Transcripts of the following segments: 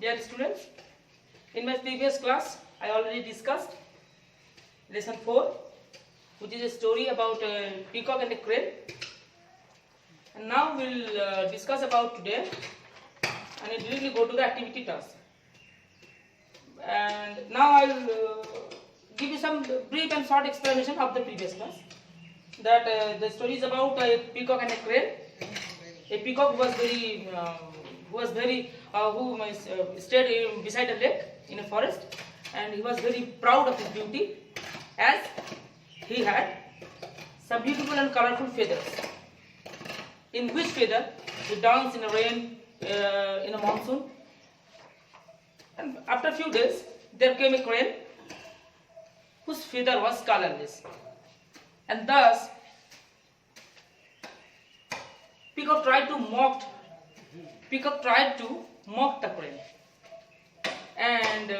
Dear students, in my previous class I already discussed lesson 4, which is a story about a peacock and a crane, and now we will discuss about today and directly go to the activity task. And now I will give you some brief and short explanation of the previous class. That the story is about a peacock and a crane. A peacock who stayed beside a lake in a forest, and he was very proud of his beauty, as he had some beautiful and colorful feathers. In which feather he danced in a rain, in a monsoon. And after a few days, there came a crane whose feather was colorless, and thus Peacock tried to mock the crane, and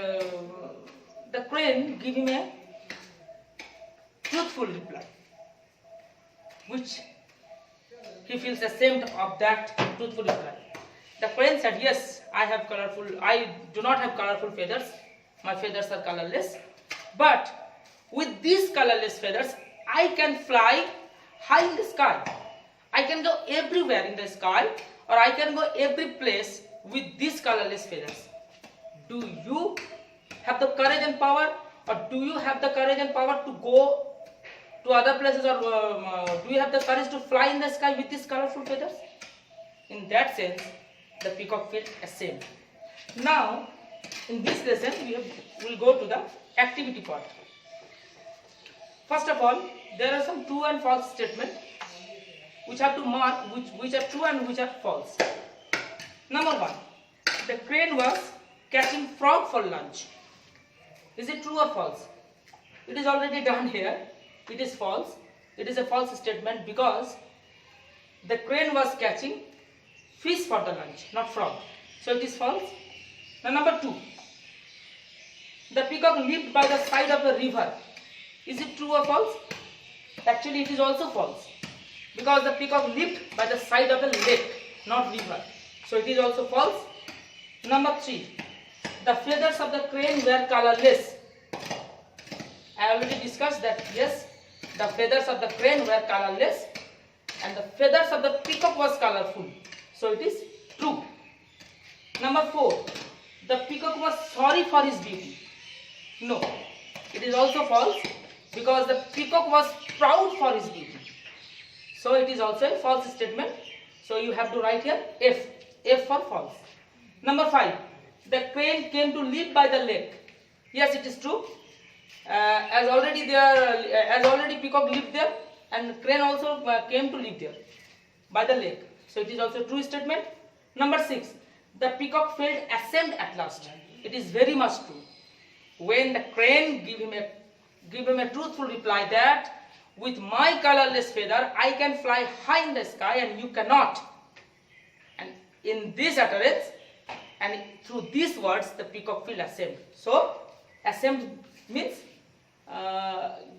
the crane gave him a truthful reply, which he feels ashamed of that truthful reply. The crane said, "Yes, I do not have colorful feathers. My feathers are colorless. But with these colorless feathers, I can fly high in the sky. I can go everywhere in the sky, or I can go every place with these colorless feathers. Do you have the courage and power, or do you have the courage and power to go to other places, or do you have the courage to fly in the sky with these colorful feathers?" In that sense, the peacock felt ashamed. Now, in this lesson, we will go to the activity part. First of all, there are some true and false statements which have to mark which are true and which are false. Number 1, the crane was catching frog for lunch. Is it true or false? It is already done here. It is false. It is a false statement because the crane was catching fish for the lunch, not frog. So it is false. Now number 2, the peacock lived by the side of the river. Is it true or false? Actually, it is also false, because the peacock lived by the side of the lake, not river. So it is also false. Number 3, the feathers of the crane were colorless. I already discussed that, yes, the feathers of the crane were colorless and the feathers of the peacock was colorful. So it is true. Number 4, the peacock was sorry for his beauty. No, it is also false, because the peacock was proud for his beauty. So it is also a false statement. So you have to write here F for false. Number 5, the crane came to live by the lake. Yes, it is true. As already peacock lived there, and crane also came to live there by the lake. So it is also a true statement. Number 6, the peacock felt ashamed at last. It is very much true. When the crane give him a truthful reply that with my colorless feather I can fly high in the sky and you cannot. And in this utterance and through these words, the peacock feel ashamed. So ashamed means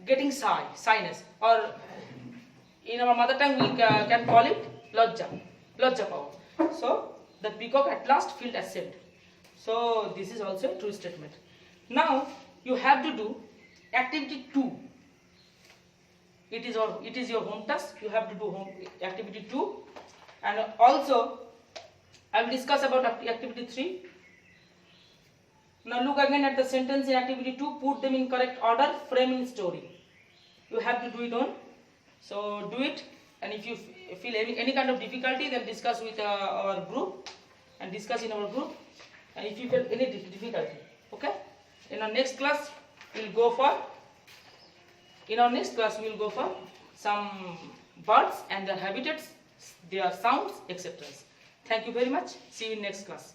getting shyness, or in our mother tongue we can call it lajja power. So the peacock at last felt ashamed. So this is also a true statement. Now you have to do activity 2. It is your home task. You have to do activity 2, and also I will discuss about activity 3. Now look again at the sentence in activity 2. Put them in correct order. Frame in story. You have to do it on. So do it, and if you feel any kind of difficulty, then discuss with our group, and discuss in our group. And if you feel any difficulty, okay. In our next class, we will go for some birds and their habitats, their sounds, etc. Thank you very much. See you in next class.